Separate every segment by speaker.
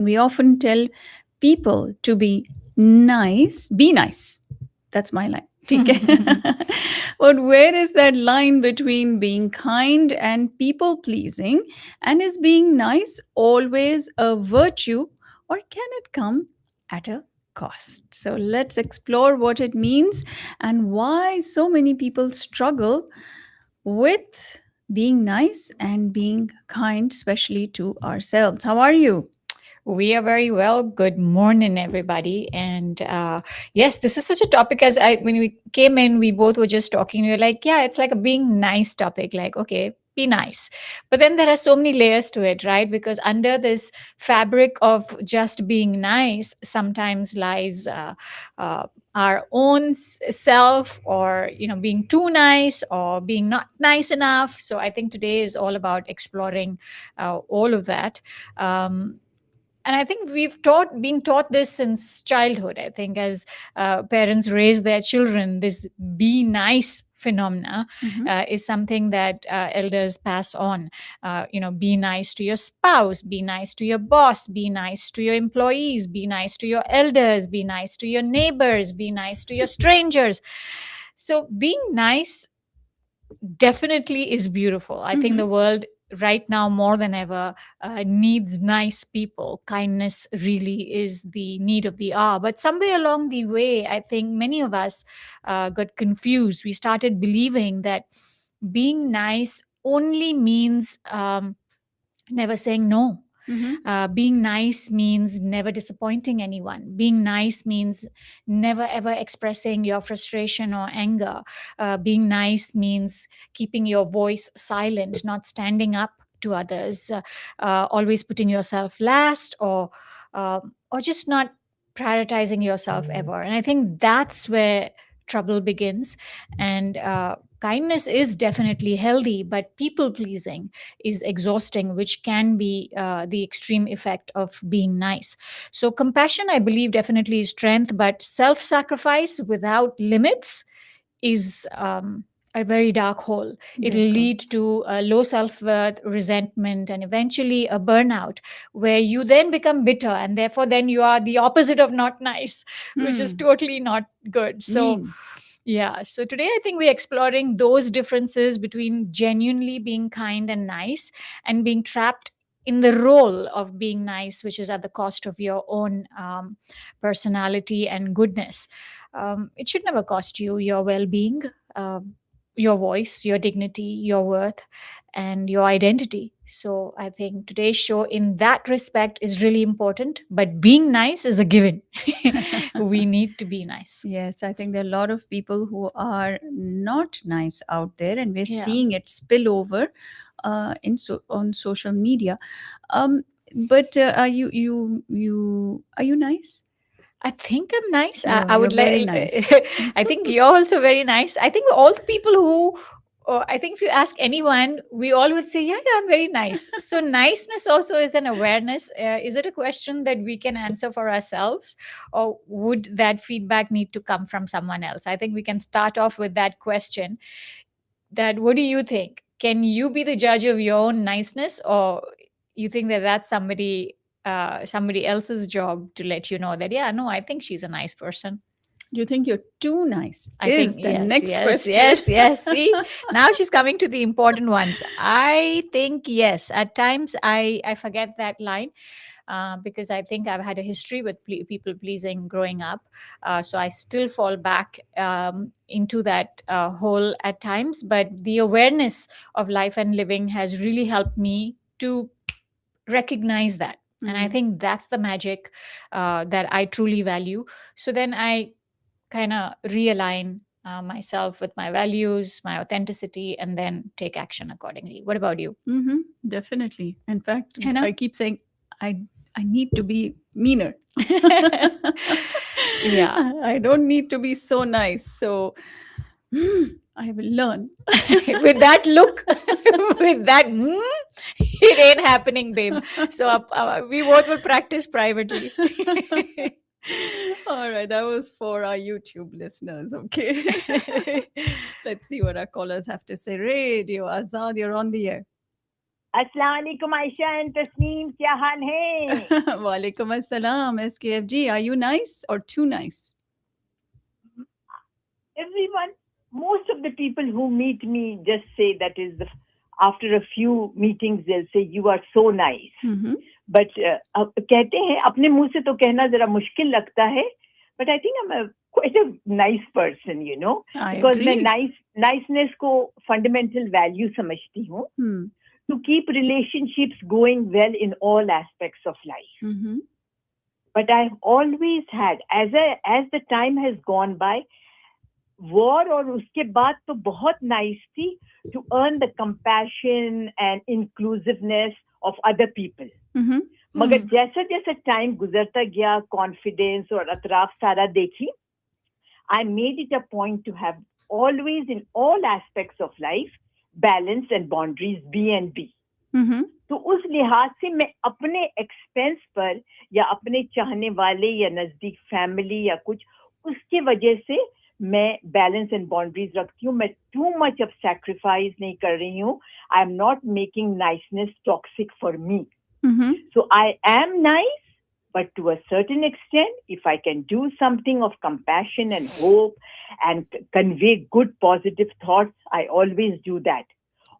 Speaker 1: We often tell people to be nice. That's my line. Okay. But where is that line between being kind and people pleasing? And is being nice always a virtue, or can it come at a cost? So let's explore what it means and why so many people struggle with being nice and being kind, especially to ourselves. How are you?
Speaker 2: We are very well. Good morning, everybody. And yes, this is such a topic. As when we came in, we both were just talking. We were like, yeah, it's like a being nice topic. Like, okay, be nice. But then there are so many layers to it, right? Because under this fabric of just being nice, sometimes lies uh, our own self, or being too nice or being not nice enough. So I think today is all about exploring all of that. And I think been taught this since childhood. I think as parents raise their children, this be nice phenomena
Speaker 1: Mhm.
Speaker 2: is something that elders pass on. Be nice to your spouse, be nice to your boss, be nice to your employees, be nice to your elders, be nice to your neighbors, be nice to your strangers. So being nice definitely is beautiful. I think
Speaker 1: Mhm.
Speaker 2: the world right now more than ever needs nice people. Kindness really is the need of the hour. But somewhere along the way, I think many of us got confused. We started believing that being nice only means never saying no.
Speaker 1: Mhm.
Speaker 2: Being nice means never disappointing anyone. Being nice means never ever expressing your frustration or anger. Being nice means keeping your voice silent, not standing up to others, always putting yourself last, or just not prioritizing yourself ever. And I think that's where trouble begins. And kindness is definitely healthy, but people pleasing is exhausting, which can be the extreme effect of being nice. So, compassion, I believe, definitely is strength, but self sacrifice without limits is a very dark hole. It'll
Speaker 1: Bilkul.
Speaker 2: lead to low self worth, resentment, and eventually a burnout, where you then become bitter, and therefore, then you are the opposite of not nice, which is
Speaker 1: Hmm.
Speaker 2: totally not good. So,
Speaker 1: Mean.
Speaker 2: yeah. So today I think we're exploring those differences between genuinely being kind and nice and being trapped in the role of being nice, which is at the cost of your own personality and goodness. It should never cost you your well being, your voice, your dignity, your worth, and your identity. So I think today's show, in that respect, is really important. But being nice is a given. We need to be nice.
Speaker 1: Yes, I think there are a lot of people who are not nice out there, and we're
Speaker 2: Yeah.
Speaker 1: seeing it spill over on social media. Um, but are you nice?
Speaker 2: I think I'm nice. I,
Speaker 1: Oh,
Speaker 2: I
Speaker 1: you're
Speaker 2: would
Speaker 1: very
Speaker 2: like.
Speaker 1: nice.
Speaker 2: I think you're also very nice. I think all the people who, I think if you ask anyone, we all would say, yeah, I'm very nice. So niceness also is an awareness. Is it a question that we can answer for ourselves, or would that feedback need to come from someone else? I think we can start off with that question. That what do you think? Can you be the judge of your own niceness, or you think that that's somebody else's job to let you know that, yeah, no, I think she's a nice person.
Speaker 1: Do you think you're too nice?
Speaker 2: I think
Speaker 1: Is the
Speaker 2: yes,
Speaker 1: next
Speaker 2: yes,
Speaker 1: question.
Speaker 2: yes, yes. See, now she's coming to the important ones. I think yes. At times, I forget that line because I think I've had a history with people pleasing growing up. So I still fall back into that hole at times. But the awareness of life and living has really helped me to recognize that. And I
Speaker 1: Hmm.
Speaker 2: think that's the magic that I truly value. So then I kind of realign myself with my values, my authenticity, and then take action accordingly. What about you?
Speaker 1: Mm-hmm. Definitely. In fact,
Speaker 2: Hannah?
Speaker 1: I keep saying I I need to be meaner.
Speaker 2: Yeah.
Speaker 1: I don't need to be so nice. So I will learn.
Speaker 2: With that look, with that, it ain't happening, babe. So we both will practice privately.
Speaker 1: All right, that was for our YouTube listeners. Okay. Let's see what our callers have to say. Radio Azad, you're on the air.
Speaker 3: अस्सलाम वालेकुम Ayesha and Tasneem, क्या हाल है?
Speaker 1: Walaikum assalam, SKFG. Are you nice or too nice?
Speaker 3: Everyone, most of the people who meet me just say that is the, after a few meetings they'll say you are so nice.
Speaker 1: Mm-hmm.
Speaker 3: But कहते हैं अपने मुंह से तो कहना जरा मुश्किल लगता है. But I think I'm quite a nice person,
Speaker 1: I
Speaker 3: because मैं
Speaker 1: agree.
Speaker 3: niceness को fundamental value समझती हूँ.
Speaker 1: Hmm.
Speaker 3: To keep relationships going well in all aspects of life.
Speaker 1: Mm-hmm.
Speaker 3: But I've always had, as the time has gone by, war और उसके बाद तो बहुत nice थी to earn the compassion and inclusiveness of other people.
Speaker 1: Mm-hmm.
Speaker 3: मगर जैसा जैसा time गुजरता गया, confidence और अतराफ सारा देखी, I made it a point to have always in all aspects of life balance and boundaries B and B.
Speaker 1: Mm-hmm.
Speaker 3: तो उस लिहाज से मैं अपने एक्सपेंस पर या अपने चाहने वाले या नजदीक फैमिली या कुछ उसके वजह से मैं बैलेंस एंड बाउंड्रीज रखती हूँ. मैं टू मच ऑफ सैक्रिफाइस नहीं कर रही हूँ. I am not making niceness toxic for me.
Speaker 1: Mm-hmm.
Speaker 3: So I am nice, but to a certain extent, if I can do something of compassion and hope and convey good positive thoughts, I always do that.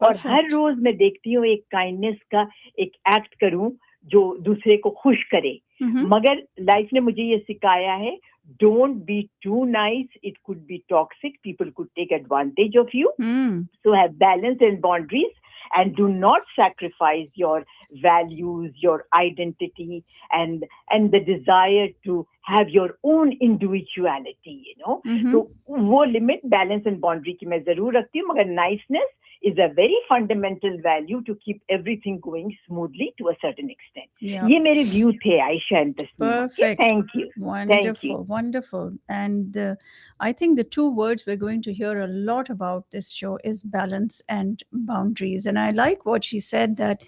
Speaker 3: और हर
Speaker 1: Perfect.
Speaker 3: रोज मैं देखती हूँ एक kindness का एक act करूं जो दूसरे को खुश करे.
Speaker 1: Mm-hmm.
Speaker 3: मगर लाइफ ने मुझे ये सिखाया है, don't be too nice, it could be toxic, people could take advantage of you.
Speaker 1: Mm.
Speaker 3: So have balance and boundaries, and do not sacrifice your values, your identity, and the desire to have your own individuality.
Speaker 1: Mm-hmm.
Speaker 3: So वो limit balance and boundary की मैं जरूर रखती हूँ. मगर niceness is a very fundamental value to keep everything going smoothly to a certain extent.
Speaker 1: Yeah.
Speaker 3: ये मेरे view थे Ayesha and Tasneem. Okay,
Speaker 1: Perfect.
Speaker 3: thank you. Thank you.
Speaker 1: Wonderful. Wonderful. And I think the two words we're going to hear a lot about this show is balance and boundaries. And I like what she said that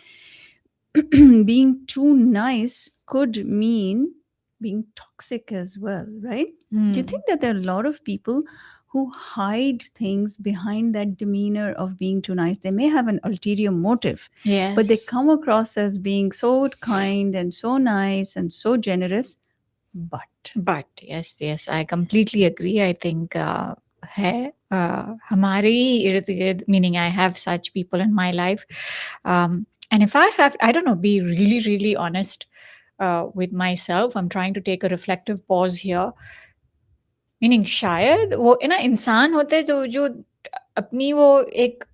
Speaker 1: being too nice could mean being toxic as well, right? Do you think that there are a lot of people who hide things behind that demeanor of being too nice? They may have an ulterior motive,
Speaker 2: Yes.
Speaker 1: but they come across as being so kind and so nice and so generous. But
Speaker 2: yes, I completely agree. I think है हमारे ही इर्द गिर्द, meaning I have such people in my life. And if I have, I don't know, be really, really honest with myself, I'm trying to take a reflective pause here. Meaning शायद वो ना इंसान होते हैं जो अपनी वो एक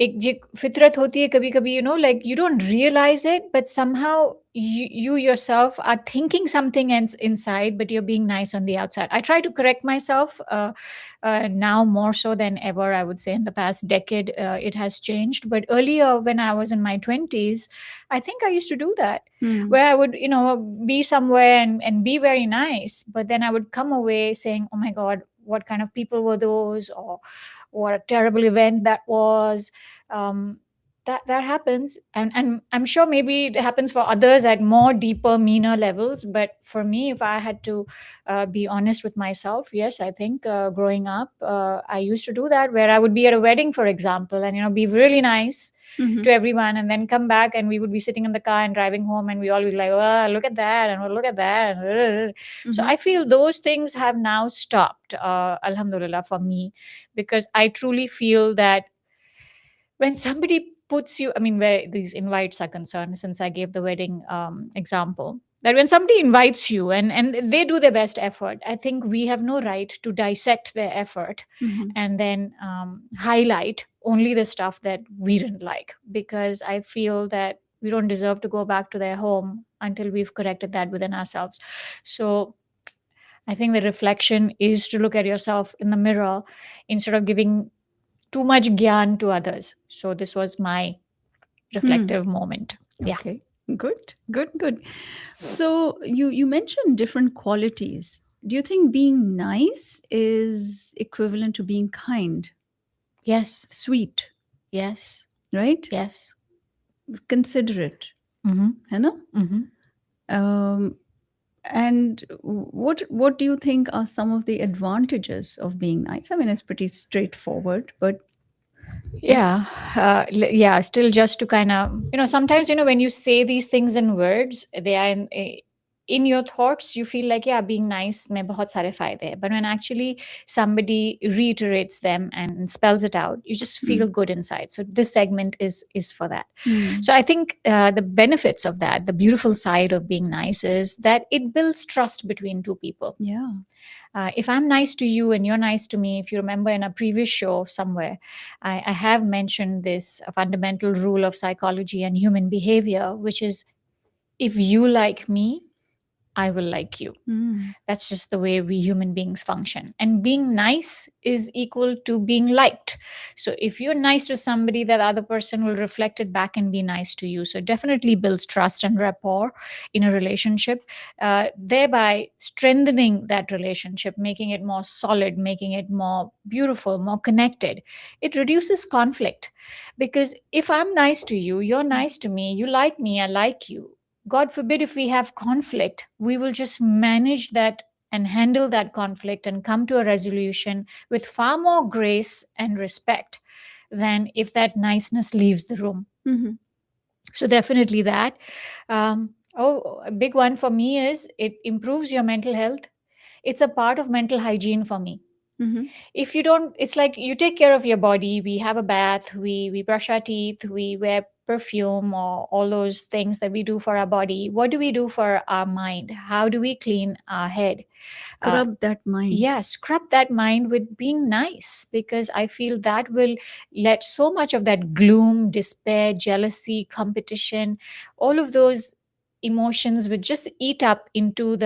Speaker 2: एक जो फितरत होती है कभी कभी, like you don't realise it but somehow you yourself are thinking something inside, but you're being nice on the outside. I try to correct myself now more so than ever. I would say in the past decade it has changed, but earlier when I was in my 20s, I think I used to do that, where I would, be somewhere and be very nice, but then I would come away saying, oh my god, what kind of people were those, or what a terrible event that was. That happens, and I'm sure maybe it happens for others at more deeper, meaner levels, but for me, if I had to be honest with myself, yes, I think growing up I used to do that, where I would be at a wedding, for example, and be really nice
Speaker 1: Mhm.
Speaker 2: to everyone, and then come back and we would be sitting in the car and driving home, and we all be like, oh, look at that, and oh, look at that, and so
Speaker 1: Mhm.
Speaker 2: I feel those things have now stopped, alhamdulillah, for me, because I truly feel that when somebody puts you, I mean, where these invites are concerned, since I gave the wedding example, that when somebody invites you and they do their best effort, I think we have no right to dissect their effort
Speaker 1: Mhm.
Speaker 2: and then highlight only the stuff that we didn't like, because I feel that we don't deserve to go back to their home until we've corrected that within ourselves. So I think the reflection is to look at yourself in the mirror instead of giving too much gyan to others. So this was my
Speaker 1: Hmm.
Speaker 2: reflective moment. Yeah.
Speaker 1: Okay. Good. Good. Good. So you mentioned different qualities. Do you think being nice is equivalent to being kind,
Speaker 2: Yes.
Speaker 1: sweet,
Speaker 2: Yes.
Speaker 1: right?
Speaker 2: Yes.
Speaker 1: Considerate,
Speaker 2: Mm-hmm.
Speaker 1: है ना?
Speaker 2: Mm-hmm.
Speaker 1: Um, and what do you think are some of the advantages of being nice? I mean, it's pretty straightforward, but
Speaker 2: Yeah.
Speaker 1: Yes.
Speaker 2: Yeah. Still, just to kind of, sometimes, when you say these things in words, they are in your thoughts, you feel like, yeah, being nice, mein bahut sare fayde hai. But when actually somebody reiterates them and spells it out, you just feel
Speaker 1: Mm.
Speaker 2: good inside. So this segment is for that.
Speaker 1: Mm.
Speaker 2: So I think the benefits of that, the beautiful side of being nice, is that it builds trust between two people.
Speaker 1: Yeah.
Speaker 2: If I'm nice to you and you're nice to me, if you remember in a previous show somewhere, I have mentioned this fundamental rule of psychology and human behavior, which is, if you like me, I will like you.
Speaker 1: Mm.
Speaker 2: That's just the way we human beings function. And being nice is equal to being liked. So if you're nice to somebody, that other person will reflect it back and be nice to you. So it definitely builds trust and rapport in a relationship, thereby strengthening that relationship, making it more solid, making it more beautiful, more connected. It reduces conflict, because if I'm nice to you, you're nice to me, you like me, I like you. God forbid if we have conflict, we will just manage that and handle that conflict and come to a resolution with far more grace and respect than if that niceness leaves the room.
Speaker 1: Mm-hmm.
Speaker 2: So, definitely that. A big one for me is it improves your mental health. It's a part of mental hygiene for me.
Speaker 1: Mm-hmm.
Speaker 2: If you don't, it's like you take care of your body, we have a bath, we brush our teeth, we wear perfume, or all those things that we do for our body. What do we do for our mind? How do we clean our head? uh,
Speaker 1: Scrub that mind.
Speaker 2: yeah, scrub that mind with being nice, because I feel that will let so much of that gloom, despair, jealousy, competition, all of those emotions would just eat up into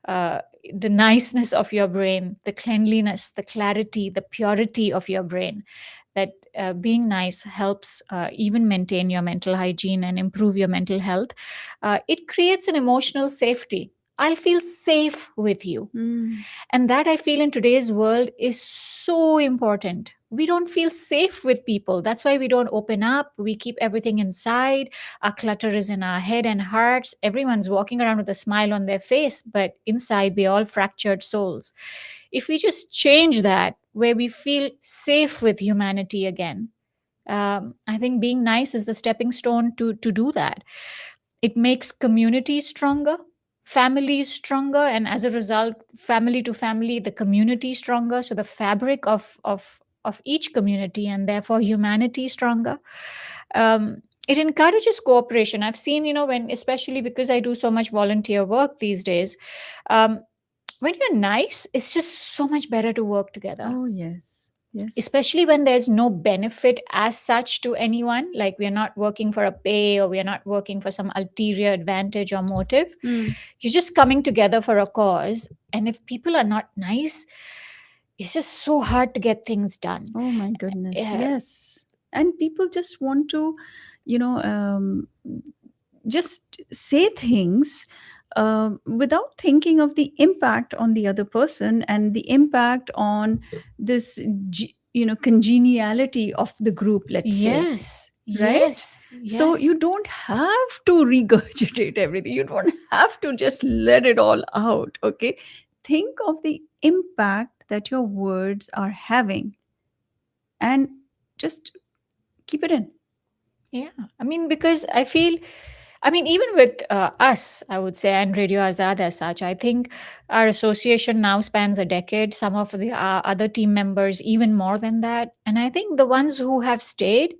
Speaker 2: uh, the niceness of your brain, the cleanliness, the clarity, the purity of your brain. That being nice helps even maintain your mental hygiene and improve your mental health. It creates an emotional safety. I'll feel safe with you.
Speaker 1: Mm.
Speaker 2: And that, I feel, in today's world is so important. We don't feel safe with people. That's why we don't open up. We keep everything inside. Our clutter is in our head and hearts. Everyone's walking around with a smile on their face, but inside we're all fractured souls. If we just change that, where we feel safe with humanity again, I think being nice is the stepping stone to do that. It makes communities stronger, families stronger, and as a result, family to family, the community stronger. So the fabric of each community, and therefore humanity, stronger. It encourages cooperation. I've seen, when, especially because I do so much volunteer work these days, um, when you're nice, it's just so much better to work together,
Speaker 1: Oh, yes. Yes.
Speaker 2: especially when there's no benefit as such to anyone. Like, we're not working for a pay, or we're not working for some ulterior advantage or motive.
Speaker 1: Mm.
Speaker 2: You're just coming together for a cause, and if people are not nice, it's just so hard to get things done.
Speaker 1: Oh, my goodness.
Speaker 2: uh,
Speaker 1: Yes. And people just want to, you know, just say things without thinking of the impact on the other person and the impact on this, congeniality of the group, let's say.
Speaker 2: yes,
Speaker 1: Right?
Speaker 2: yes,
Speaker 1: So
Speaker 2: yes.
Speaker 1: you don't have to regurgitate everything. You don't have to just let it all out. Okay. Think of the impact that your words are having and just keep it in.
Speaker 2: Yeah, I mean, because I feel, I mean, even with us, I would say, and Radio Azad as such, I think our association now spans a decade. Some of the other team members, even more than that. And I think the ones who have stayed,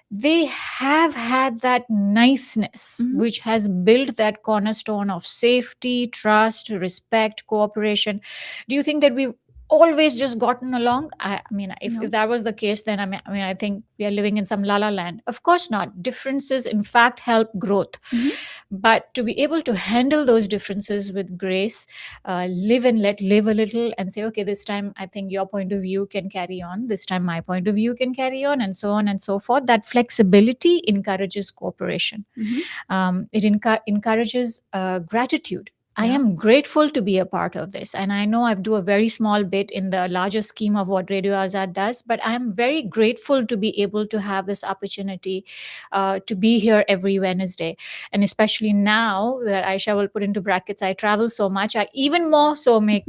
Speaker 2: they have had that niceness,
Speaker 1: Mhm.
Speaker 2: which has built that cornerstone of safety, trust, respect, cooperation. Do you think that we've always just gotten along? I mean, if
Speaker 1: No.
Speaker 2: that was the case, then I mean, I think we are living in some la la land. Of course not. Differences, in fact, help growth.
Speaker 1: Mhm.
Speaker 2: But to be able to handle those differences with grace, live and let live a little, and say, okay, this time I think your point of view can carry on, this time my point of view can carry on and so forth. That flexibility encourages cooperation.
Speaker 1: Mhm.
Speaker 2: It encourages gratitude. I
Speaker 1: Yeah.
Speaker 2: am grateful to be a part of this. And I know I do a very small bit in the larger scheme of what Radio Azad does, but I am very grateful to be able to have this opportunity to be here every Wednesday. And especially now that Aisha will put into brackets, I travel so much, I even more so make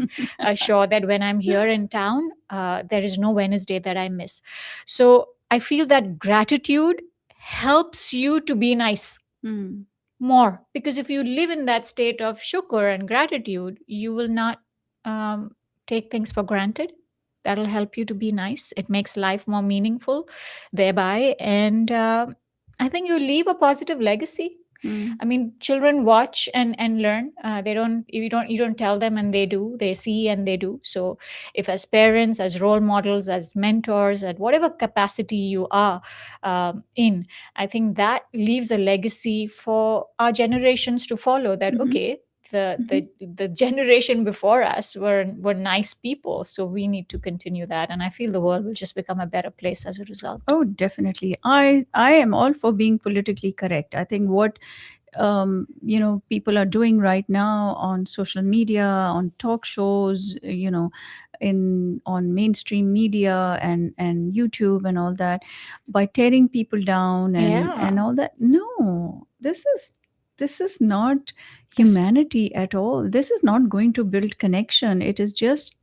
Speaker 2: sure that when I'm here in town, there is no Wednesday that I miss. So I feel that gratitude helps you to be nice
Speaker 1: Mm.
Speaker 2: more, because if you live in that state of shukr and gratitude, you will not um, take things for granted. That'll help you to be nice. It makes life more meaningful thereby, and I think you leave a positive legacy.
Speaker 1: Mm.
Speaker 2: I mean, children watch and learn. They don't. You don't tell them, and they do. They see and they do. So, if as parents, as role models, as mentors, at whatever capacity you are in, I think that leaves a legacy for our generations to follow. That
Speaker 1: Mhm.
Speaker 2: okay, the
Speaker 1: Mhm.
Speaker 2: the the generation before us were nice people, so we need to continue that. And I feel the world will just become a better place as a result.
Speaker 1: Oh, definitely. I am all for being politically correct. I think what people are doing right now on social media, on talk shows, in on mainstream media and YouTube and all that, by tearing people down and
Speaker 2: Yeah.
Speaker 1: all that. No, this is not
Speaker 2: This,
Speaker 1: humanity at all. This is not going to build connection. It is just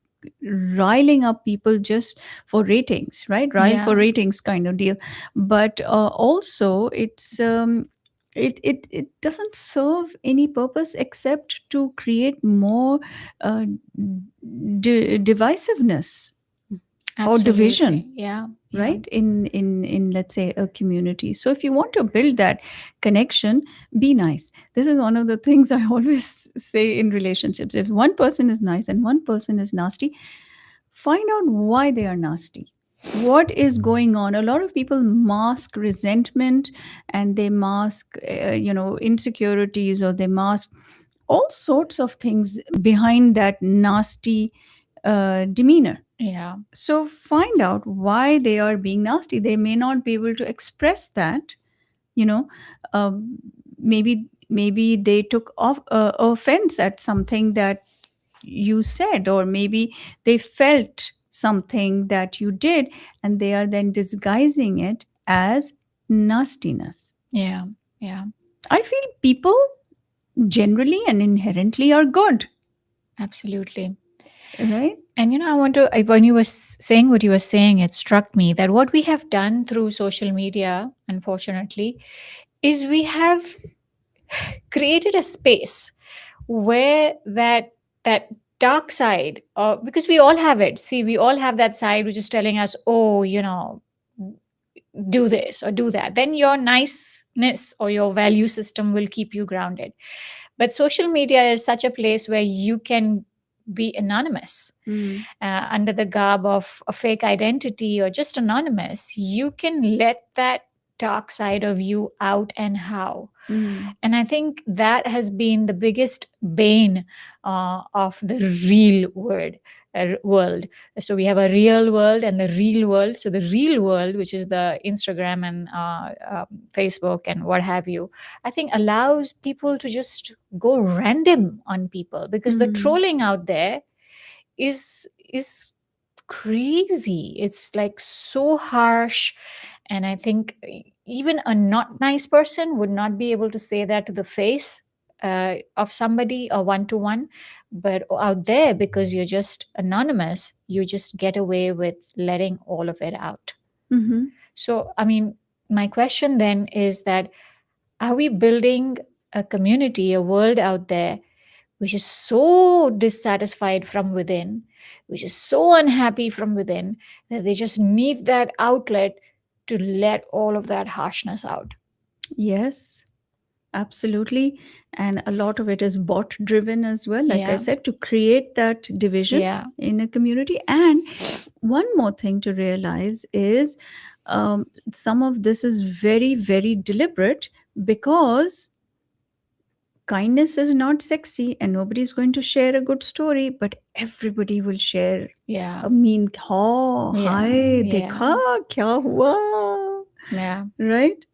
Speaker 1: riling up people just for ratings, right? Rile for
Speaker 2: yeah.
Speaker 1: ratings kind of deal. But also it doesn't serve any purpose except to create more uh, divisiveness or division,
Speaker 2: Absolutely. Yeah. Yeah.
Speaker 1: right, in let's say a community. So if you want to build that connection, be nice. This is one of the things I always say in relationships. If one person is nice and one person is nasty, find out why they are nasty. What is going on? A lot of people mask resentment, and they mask insecurities, or they mask all sorts of things behind that nasty demeanor.
Speaker 2: Yeah.
Speaker 1: So find out why they are being nasty. They may not be able to express that, you know um, maybe they took offense at something that you said, or maybe they felt something that you did, and they are then disguising it as nastiness.
Speaker 2: Yeah. Yeah.
Speaker 1: I feel people generally and inherently are good,
Speaker 2: Absolutely.
Speaker 1: right?
Speaker 2: And I want to, when you were saying what you were saying, it struck me that what we have done through social media, unfortunately, is we have created a space where that dark side, because we all have it. See, we all have that side which is telling us, oh, do this or do that. Then your niceness or your value system will keep you grounded. But social media is such a place where you can be anonymous,
Speaker 1: Mm,
Speaker 2: under the garb of a fake identity or just anonymous. You can let that dark side of you out and how.
Speaker 1: mm,
Speaker 2: And I think that has been the biggest bane of the real world. So we have a real world and the real world. So the real world, which is the Instagram and Facebook and what have you, I think allows people to just go random on people, because the
Speaker 1: mm.
Speaker 2: trolling out there is crazy. It's like so harsh. And I think even a not nice person would not be able to say that to the face of somebody or one to one. But out there, because you're just anonymous, you just get away with letting all of it out.
Speaker 1: Mhm.
Speaker 2: So, I mean, my question then is that, are we building a community, a world out there which is so dissatisfied from within, which is so unhappy from within, that they just need that outlet to let all of that harshness out?
Speaker 1: Yes, absolutely. And a lot of it is bot driven as well, like I
Speaker 2: Yeah,
Speaker 1: said, to create that division
Speaker 2: yeah,
Speaker 1: in a community. And one more thing to realize is some of this is very, very deliberate, because kindness is not sexy and nobody's going to share a good story, but everybody will share
Speaker 2: yeah,
Speaker 1: a mean, oh,
Speaker 2: yeah,
Speaker 1: hi,
Speaker 2: yeah,
Speaker 1: dekha, kya hua,
Speaker 2: yeah.
Speaker 1: right?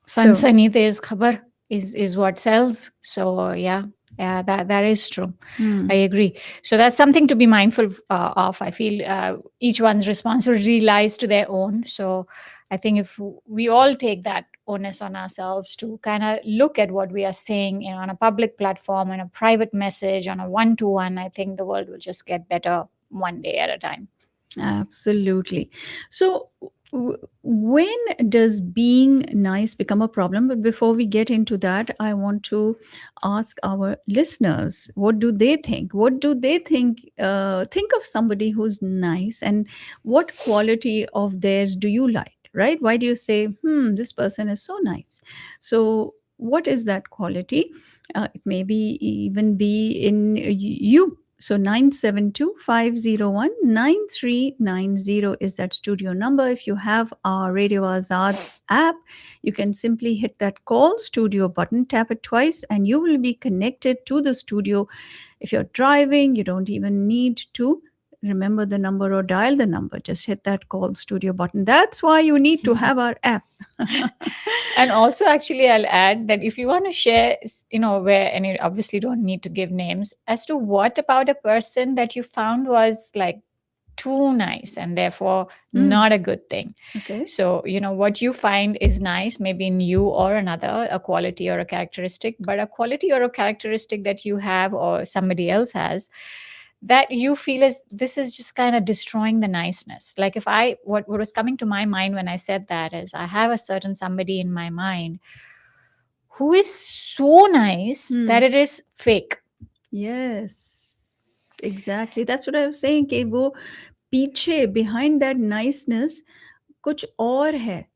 Speaker 1: So,
Speaker 2: Sansani is khabar is what sells. So yeah, yeah, that is true. I
Speaker 1: hmm.
Speaker 2: agree. So that's something to be mindful of. I feel each one's responsibility lies to their own. So I think if we all take that onus on ourselves to kind of look at what we are saying, on a public platform, in a private message, on a one-to-one, I think the world will just get better one day at a time.
Speaker 1: Absolutely. So, When does being nice become a problem? But before we get into that, I want to ask our listeners, what do they think? What do they think of somebody who's nice, and what quality of theirs do you like? Right? Why do you say, this person is so nice? So what is that quality? It may be even be in you. So 972-501-9390 is that studio number. If you have our Radio Azad app, you can simply hit that call studio button, tap it twice, and you will be connected to the studio. If you're driving, you don't even need to remember the number or dial the number. Just hit that call studio button. That's why you need to have our app.
Speaker 2: And also, actually, I'll add that if you want to share, where, and you obviously don't need to give names, as to what about a person that you found was like too nice and therefore not a good thing.
Speaker 1: Okay.
Speaker 2: So, what you find is nice, maybe in you or another, a quality or a characteristic, but a quality or a characteristic that you have or somebody else has, that you feel is this is just kind of destroying the niceness. Like if what was coming to my mind when I said that is I have a certain somebody in my mind who is so nice that it is fake.
Speaker 1: Yes, exactly. That's what I was saying. कि वो पीछे behind that niceness कुछ और है.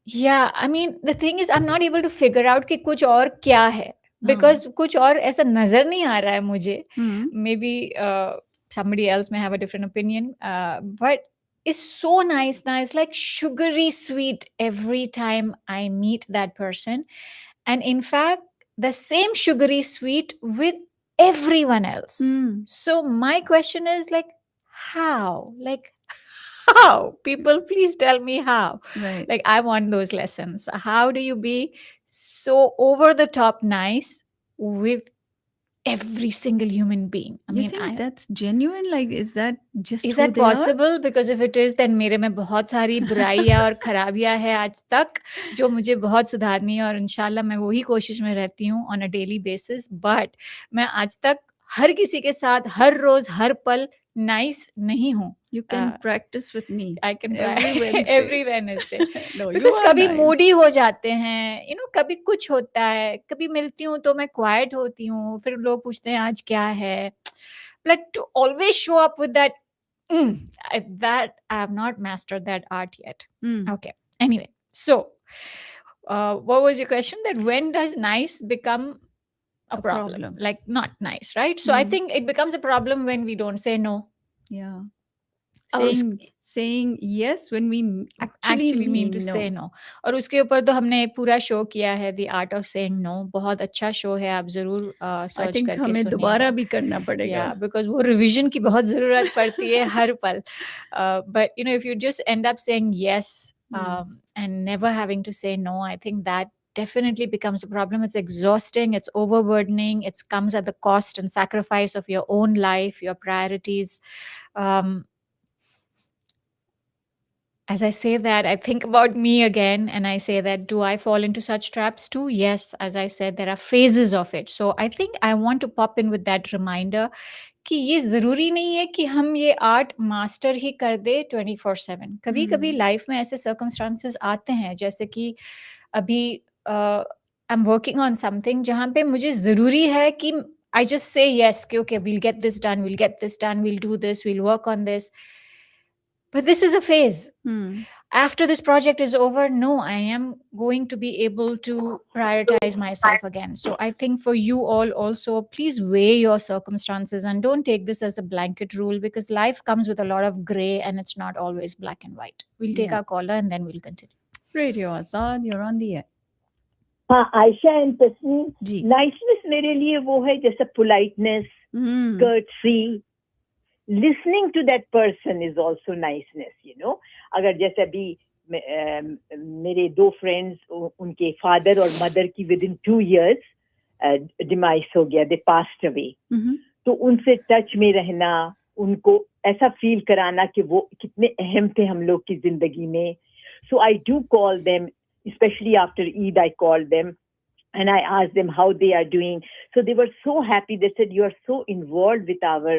Speaker 2: Yeah, I mean, the thing is, I'm not able to figure out कि कुछ और क्या है. Because कुछ और ऐसा नजर नहीं आ रहा है मुझे. Maybe somebody else may have a different opinion. But it's so nice, like sugary sweet every time I meet that person. And in fact, the same sugary sweet with everyone else. So my question is like, how? Like, how? People, please tell me how.
Speaker 1: Right.
Speaker 2: Like, I want those lessons. How do you be so over the top nice with every single human being? I
Speaker 1: You
Speaker 2: mean,
Speaker 1: think that's genuine? Like, is that just
Speaker 2: is
Speaker 1: who
Speaker 2: that
Speaker 1: they are?
Speaker 2: possible? Because if it is, then मेरे में बहुत सारी बुराइयाँ और खराबियाँ हैं आज तक जो मुझे बहुत सुधारनी है और इंशाल्लाह मैं वही कोशिश में रहती हूँ on a daily basis. But मैं आज तक हर किसी के साथ हर रोज हर पल nice नहीं हूँ.
Speaker 1: You can practice with me.
Speaker 2: I can
Speaker 1: every Wednesday.
Speaker 2: every Wednesday.
Speaker 1: No, you
Speaker 2: Because
Speaker 1: are
Speaker 2: कभी
Speaker 1: nice.
Speaker 2: moody हो जाते हैं, कभी कुछ होता है, कभी मिलती हूँ तो मैं quiet होती हूँ, फिर लोग पूछते हैं आज क्या है. But to always show up with that, that I have not mastered that art yet. Okay. Anyway, so what was your question? That when does nice become a problem? Like not nice, right? So I think it becomes a problem when we don't say no.
Speaker 1: Yeah.
Speaker 2: और
Speaker 1: saying yes when we actually
Speaker 2: mean to say no. और उसके ऊपर तो हमने एक पूरा show किया है The Art of Saying No. बहुत अच्छा शो है, आप जरूर सर्च करके
Speaker 1: हमें
Speaker 2: सुनिएगा.
Speaker 1: दोबारा भी करना पड़ेगा.
Speaker 2: Yeah, because वो रिवीजन की बहुत जरूरत पड़ती है हर पल. But if you just end up saying yes and never having to say no, I think that definitely becomes a problem. It's exhausting, it's overburdening, it comes at the cost and sacrifice of your own life, your priorities. As I say that, I think about me again and I say that, do I fall into such traps too? Yes, as I said, there are phases of it. So I think I want to pop in with that reminder कि ये ज़रूरी नहीं है कि हम ये art master ही कर दे 24/7. कभी-कभी लाइफ में ऐसे सर्कमस्टांसेस आते हैं, जैसे कि अभी I am working on something जहाँ पे मुझे ज़रूरी है कि I just say yes, okay, we'll get this done, we'll do this, we'll work on this. But this is a phase. After this project is over, no, I am going to be able to prioritize myself again. So I think for you all also, please weigh your circumstances and don't take this as a blanket rule, because life comes with a lot of gray and it's not always black and white. We'll take our caller and then we'll continue.
Speaker 1: Radio Azad, you're on the air.
Speaker 3: हाँ, Ayesha and Tasneem, niceness मेरे लिए वो है जैसे politeness, courtesy, listening to that person is also niceness, अगर जैसे अभी मेरे दो फ्रेंड्स, उनके फादर और मदर की विद इन 2 years डिमाइस हो गया, दे पास्ड अवे. तो उनसे टच में रहना, उनको ऐसा फील कराना कि वो कितने अहम थे हम लोग की जिंदगी में. So I do call them, especially after Eid I called them, and I asked them how they are doing. So they were so happy. They said, "You are so involved with our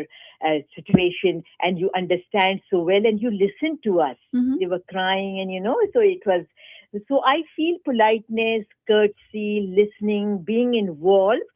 Speaker 3: situation, and you understand so well, and you listen to us."
Speaker 1: Mhm.
Speaker 3: They were crying, and so it was. So I feel politeness, courtesy, listening, being involved,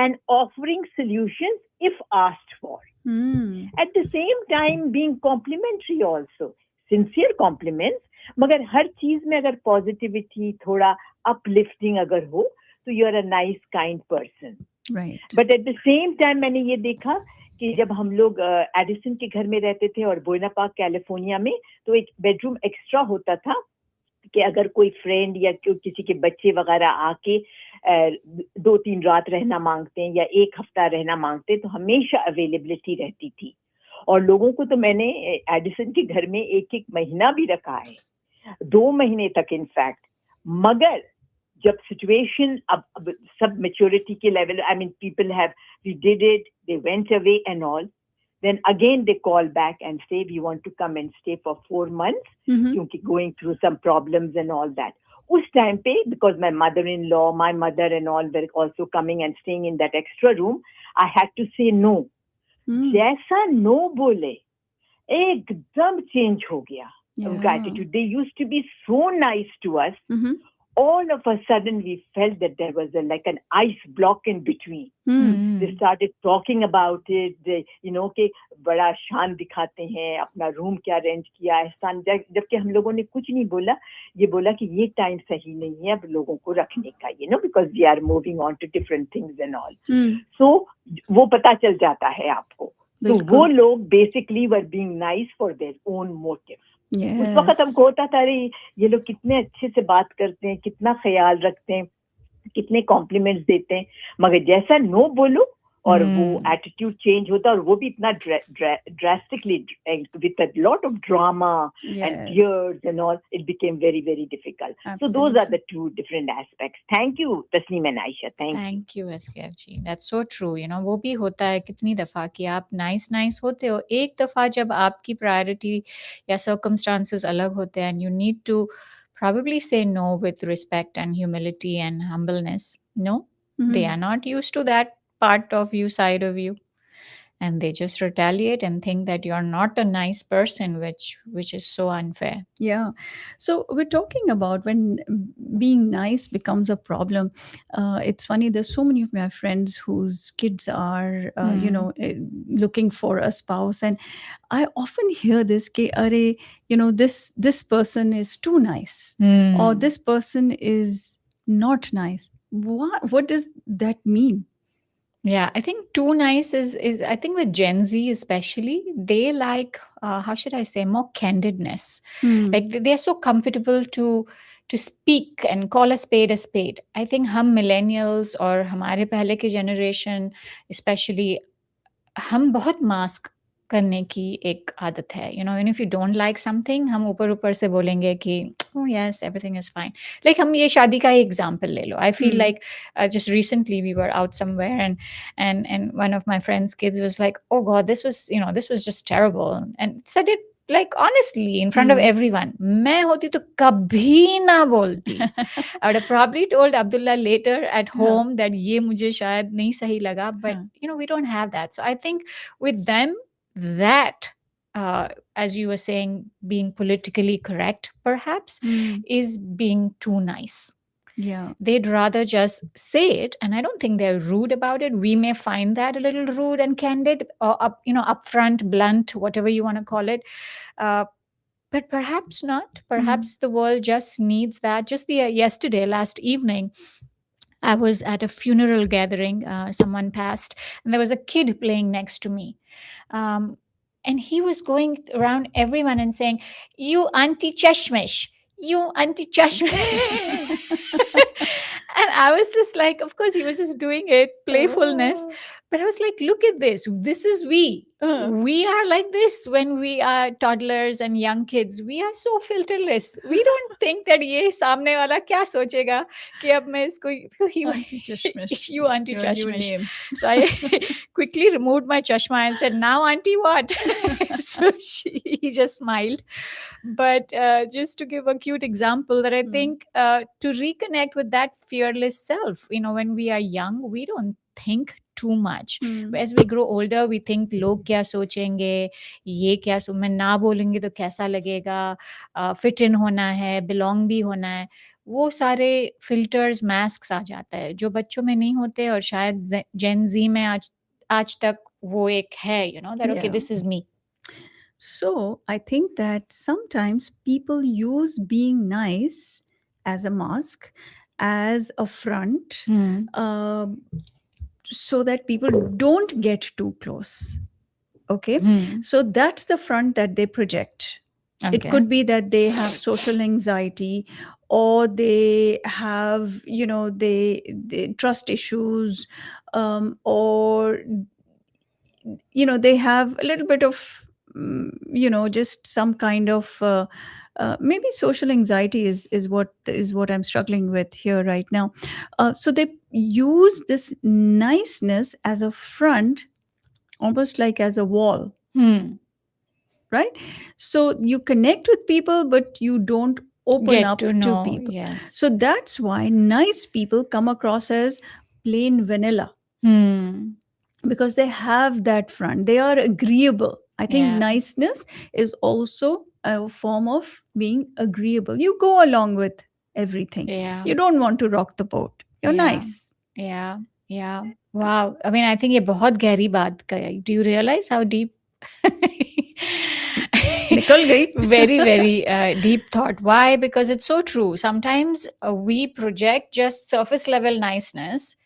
Speaker 3: and offering solutions if asked for.
Speaker 1: Mm.
Speaker 3: At the same time, being complimentary also, sincere compliments. मगर हर चीज में अगर positivity थोड़ा uplifting अगर हो तो you are a nice kind person.
Speaker 1: Right.
Speaker 3: But at the same time मैंने ये देखा कि जब हम लोग एडिसन के घर में रहते थे और बोयना पार्क कैलिफोर्निया में, तो एक बेडरूम एक्स्ट्रा होता था कि अगर कोई फ्रेंड या किसी के बच्चे वगैरह आके 2-3 रात रहना मांगते हैं या एक हफ्ता रहना मांगते हैं, तो हमेशा अवेलेबिलिटी रहती थी. और लोगों को तो मैंने एडिसन के घर में 1-1 महीना भी रखा है, 2 महीने तक इनफैक्ट. मगर जब सिचुएशन अब सब मेच्योरिटी के level, I mean people have, we did it, they went away and all, then again they call back and say we want to come and stay for 4 months, kyunki going through some problems and all that. Us time pe, because my mother-in-law, my mother and all were also coming and staying in that extra room, I had to say no. Jaisa no bole, ekdam change ho gaya. Unka attitude. They used to be so nice to us. All of a sudden we felt that there was like an ice block in between. They started talking about it. They, कि बड़ा शान दिखाते हैं, अपना room क्या arrange किया है, जबकि हम लोगों ने कुछ नहीं बोला. ये बोला कि ये टाइम सही नहीं है अब लोगों को रखने का, because we are moving on to different things and all. So वो पता चल जाता है आपको. तो वो लोग basically were being nice for their own motive. उस वक्त हमको होता था, अरे ये लोग कितने अच्छे से बात करते हैं, कितना ख्याल रखते हैं, कितने कॉम्प्लीमेंट्स देते हैं. मगर जैसा नो बोलो और वो एटीट्यूड चेंज होता, और वो भी इतना drastically with a lot of drama and tears and all. It became very very difficult. So those are the two different aspects. Thank you Tasneem and Ayesha.
Speaker 2: Thank you SKF ji. That's so true. वो भी होता है कितनी दफ़ा कि आप nice होते हो, एक दफ़ा जब आपकी प्रायोरिटी या सर्कमस्टांसेस अलग होते हैं, and you need to probably say no with respect and humility and humbleness. No, they are not used to that part of you, side of you, and they just retaliate and think that you're not a nice person, which is so unfair.
Speaker 1: Yeah. So we're talking about when being nice becomes a problem. It's funny, there's so many of my friends whose kids are looking for a spouse, and I often hear this ke, are, this person is too nice, or this person is not nice. What does that mean?
Speaker 2: Yeah, I think too nice is I think with Gen Z especially, they like how should I say, more candidness. Like they are so comfortable to speak and call a spade. I think hum millennials or हमारे पहले के generation especially, हम बहुत mask करने की एक आदत है. even if you don't like something, हम ऊपर से बोलेंगे कि oh yes, everything is fine. Like हम ये शादी का एग्जाम्पल ले लो. I feel like just recently we were out somewhere and one of my friend's kids was like, oh God, this was just terrible, and said it like honestly in front of everyone. मैं होती तो कभी ना बोलती. I would have probably told Abdullah later at home that ये मुझे शायद नहीं सही लगा, but we don't have that. So I think with them, that as you were saying, being politically correct perhaps is being too nice.
Speaker 1: Yeah.
Speaker 2: They'd rather just say it, and I don't think they're rude about it. We may find that a little rude and candid, or upfront, blunt, whatever you want to call it. But perhaps not. Perhaps the world just needs that. Just last evening, I was at a funeral gathering. Someone passed, and there was a kid playing next to me. And he was going around everyone and saying, "You Auntie Chashmish, you Auntie Chashmish." And I was just like, of course, he was just doing it, playfulness. But I was like, look at this. This is we. We are like this when we are toddlers and young kids. We are so filterless. We don't think that ये सामने वाला क्या सोचेगा कि अब मैं इसको
Speaker 1: Auntie Chashmish.
Speaker 2: you Auntie
Speaker 1: Your new
Speaker 2: Chashmish.
Speaker 1: name.
Speaker 2: So I quickly removed my chashma and said, now Auntie what? So he just smiled. But just to give a cute example that I think to reconnect with that fearless self, when we are young, we don't think too much. As we grow older, we think लोग क्या सोचेंगे, ये क्या मैं ना बोलूंगी तो कैसा लगेगा, फिट इन होना है, बिलोंग भी होना है, वो सारे फिल्टर्स मास्क्स आ जाता है जो बच्चों में नहीं होते और शायद जेन जी में आज तक वो एक है, that okay, this is me.
Speaker 1: So I think that sometimes people use being nice as a mask, as a front, so that people don't get too close. Okay. So that's the front that they project. Okay. It could be that they have social anxiety, or they have, they trust issues, or, they have a little bit of, just some kind of, maybe social anxiety is what I'm struggling with here right now. So they use this niceness as a front, almost like as a wall. Right? So you connect with people, but you don't open
Speaker 2: Get
Speaker 1: up
Speaker 2: to know,
Speaker 1: people.
Speaker 2: yes.
Speaker 1: So that's why nice people come across as plain vanilla. Because they have that front. They are agreeable. I think niceness is also a form of being agreeable. You go along with everything. You don't want to rock the boat. You're nice.
Speaker 2: Yeah. Wow. I mean, I think ये बहुत गहरी बात कही. Do you realize how deep?
Speaker 1: निकल गई.
Speaker 2: Very, very deep thought. Why? Because it's so true. Sometimes we project just surface level niceness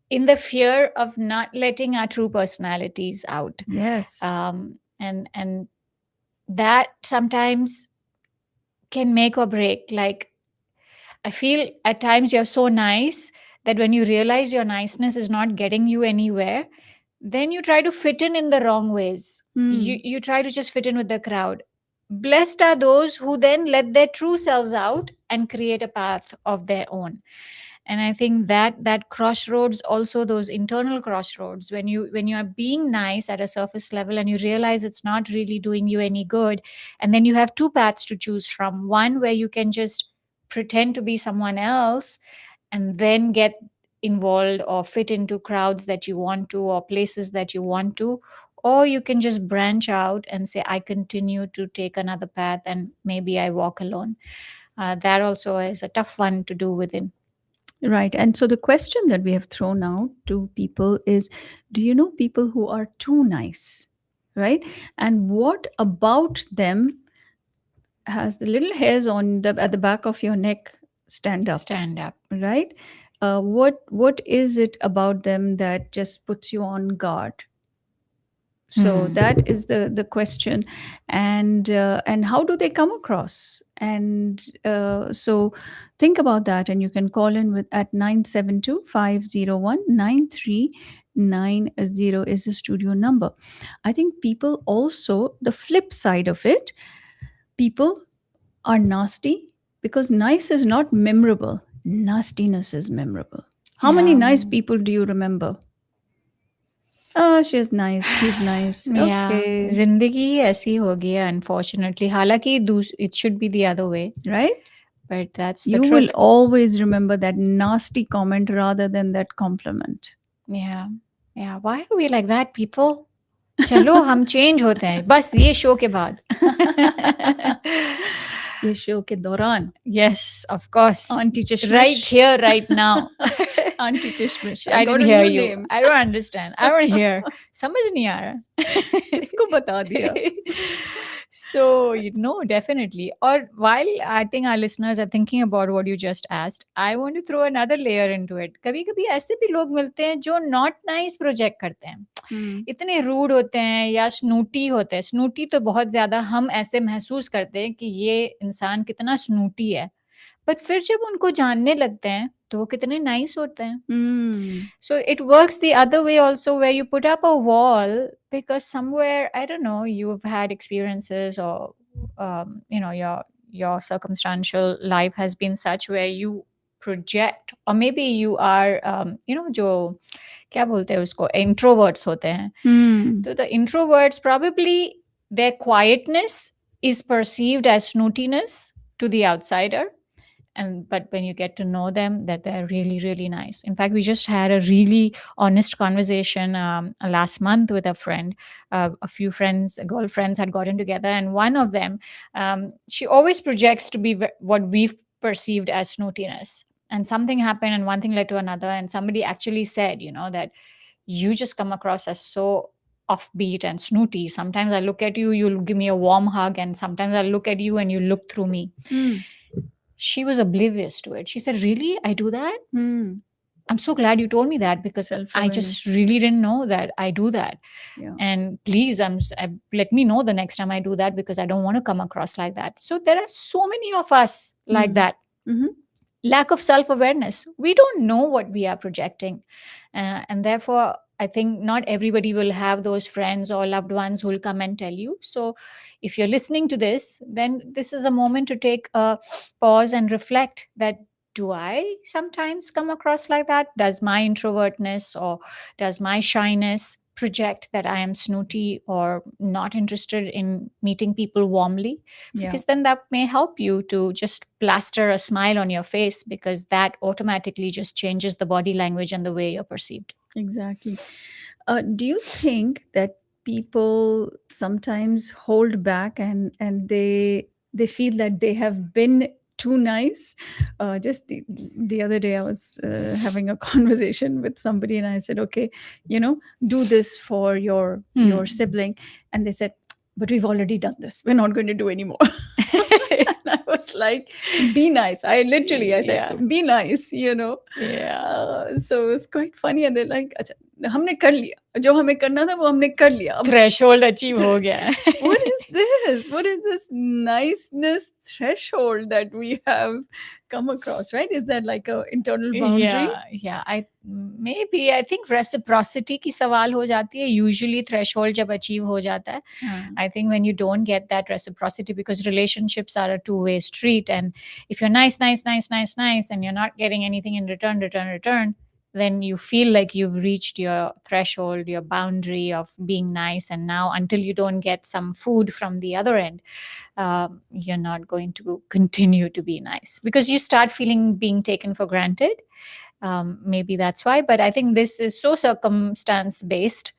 Speaker 2: in the fear of not letting our true personalities out.
Speaker 1: Yes.
Speaker 2: And that sometimes can make or break. Like, I feel at times you're so nice that when you realize your niceness is not getting you anywhere, then you try to fit in the wrong ways. You try to just fit in with the crowd. Blessed are those who then let their true selves out and create a path of their own. And I think that crossroads, also those internal crossroads, when you are being nice at a surface level and you realize it's not really doing you any good, and then you have two paths to choose from. One where you can just pretend to be someone else and then get involved or fit into crowds that you want to or places that you want to, or you can just branch out and say, I continue to take another path and maybe I walk alone. That also is a tough one to do within.
Speaker 1: Right. And so the question that we have thrown out to people is, do you know people who are too nice? Right? And what about them has the little hairs at the back of your neck stand up? Right? What is it about them that just puts you on guard? So that is the question, and how do they come across? And so think about that, and you can call in at 972-501-9390 is the studio number. I think people also, the flip side of it, people are nasty because nice is not memorable. Nastiness is memorable. How many nice people do you remember? Oh, she's nice. He's nice. Okay.
Speaker 2: जिंदगी ही ऐसी हो गई है, unfortunately. हालांकि it should be the other way.
Speaker 1: Right?
Speaker 2: But that's the
Speaker 1: you
Speaker 2: truth.
Speaker 1: will always remember that nasty comment rather than that compliment.
Speaker 2: Yeah. Why are we like that, people? चलो हम change होते हैं बस ये show के बाद.
Speaker 1: ये show के दौरान.
Speaker 2: Yes, of course.
Speaker 1: Auntie Chashmish.
Speaker 2: Right here, right now.
Speaker 1: Auntie Chashmish.
Speaker 2: I didn't hear you. Name. I don't understand. I don't hear. समझ नहीं आ रहा.
Speaker 1: इसको बता दिया.
Speaker 2: So, definitely. Or while I think our listeners are thinking about what you just asked, I want to throw another layer into it. कभी-कभी ऐसे भी लोग मिलते हैं जो not nice project करते हैं. इतने रूड होते हैं या स्नूटी होते हैं. स्नूटी तो बहुत ज्यादा हम ऐसे महसूस करते हैं कि ये इंसान कितना स्नूटी है. बट फिर जब उनको जानने लगते हैं तो वो कितने nice होते हैं.
Speaker 1: Hmm.
Speaker 2: So it works the other way also, where you put up a wall because somewhere, I don't know, you've had experiences, or your circumstantial life has been such where you project, or maybe you are जो क्या बोलते हैं उसको, introverts होते हैं.
Speaker 1: Hmm.
Speaker 2: So the introverts, probably their quietness is perceived as snootiness to the outsider, but when you get to know them, that they're really, really nice. In fact, we just had a really honest conversation last month with a friend. A few friends, girlfriends, had gotten together, and one of them, she always projects to be what we've perceived as snootiness. And something happened, and one thing led to another, and somebody actually said, that you just come across as so offbeat and snooty. Sometimes I look at you, you'll give me a warm hug, and sometimes I look at you and you look through me.
Speaker 1: Hmm.
Speaker 2: She was oblivious to it. She said, "Really? I do that?
Speaker 1: Hmm.
Speaker 2: I'm so glad you told me that, because I
Speaker 1: Self-awareness.
Speaker 2: just really didn't know that I do that.
Speaker 1: Yeah.
Speaker 2: And please, let me know the next time I do that, because I don't want to come across like that." So there are so many of us like
Speaker 1: Hmm.
Speaker 2: that.
Speaker 1: Mm-hmm.
Speaker 2: Lack of self-awareness. We don't know what we are projecting. And therefore, I think not everybody will have those friends or loved ones who will come and tell you. So if you're listening to this, then this is a moment to take a pause and reflect that, do I sometimes come across like that? Does my introvertness or does my shyness project that I am snooty or not interested in meeting people warmly?
Speaker 1: Yeah.
Speaker 2: Because then that may help you to just plaster a smile on your face, because that automatically just changes the body language and the way you're perceived.
Speaker 1: Exactly. Do you think that people sometimes hold back and they feel that they have been too nice? Just the other day, I was having a conversation with somebody, and I said, "Okay, do this for your sibling," and they said, "But we've already done this. We're not going to do anymore." And I was like, "Be nice." I said,
Speaker 2: Yeah.
Speaker 1: "Be nice,"
Speaker 2: Yeah.
Speaker 1: So it's quite funny, and they're like, "अच्छा, हमने कर लिया जो हमें करना था वो हमने कर लिया अब
Speaker 2: Threshold achieve ho gaya.
Speaker 1: what is this? What is this niceness threshold that we have come across, right? Is that like a internal boundary?
Speaker 2: Yeah. I think reciprocity की सवाल हो जाती है. Usually threshold जब achieve हो जाता है.
Speaker 1: हाँ.
Speaker 2: I think when you don't get that reciprocity, because relationships are a two-way street, and if you're nice, and you're not getting anything in return, then you feel like you've reached your threshold, your boundary of being nice, and now until you don't get some food from the other end, you're not going to continue to be nice, because you start feeling being taken for granted. Maybe that's why, but I think this is so circumstance based.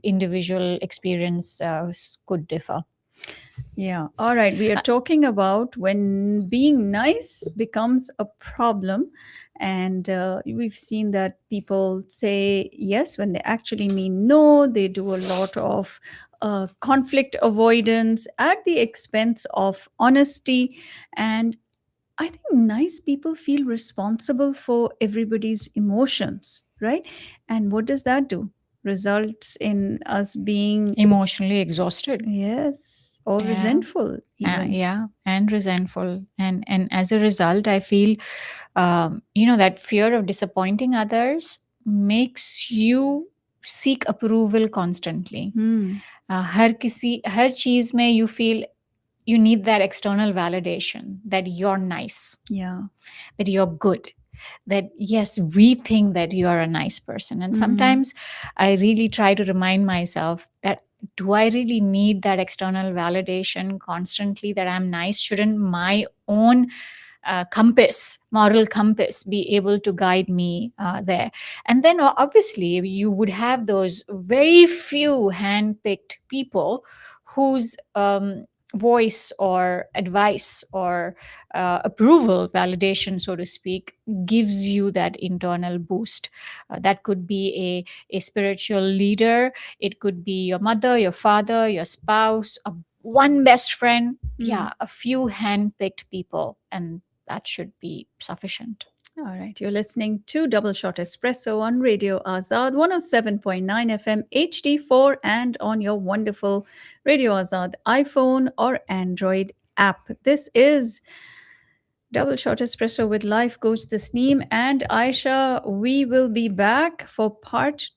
Speaker 2: Individual experience could differ.
Speaker 1: Yeah. All right. We are talking about when being nice becomes a problem. And we've seen that people say yes when they actually mean no. They do a lot of conflict avoidance at the expense of honesty. And I think nice people feel responsible for everybody's emotions, right? And what does that do? Results in us being,
Speaker 2: Emotionally exhausted.
Speaker 1: yes, or
Speaker 2: Yeah.
Speaker 1: resentful even.
Speaker 2: Yeah, and resentful, and as a result, I feel that fear of disappointing others makes you seek approval constantly.
Speaker 1: Hmm.
Speaker 2: हर चीज में you feel you need that external validation that you're nice,
Speaker 1: Yeah.
Speaker 2: that you're good, that yes, we think that you are a nice person. And sometimes I really try to remind myself that, do I really need that external validation constantly that I'm nice? Shouldn't my own moral compass, be able to guide me there? And then obviously you would have those very few hand-picked people whose voice or advice or approval, validation, so to speak, gives you that internal boost. That could be a spiritual leader, it could be your mother, your father, your spouse, one best friend. Yeah, a few hand-picked people, and that should be sufficient.
Speaker 1: All right. You're listening to Double Shot Espresso on Radio Azad 107.9 FM HD4 and on your wonderful Radio Azad iPhone or Android app. This is Double Shot Espresso with Life Coach Tasneem and Aisha. We will be back for part 2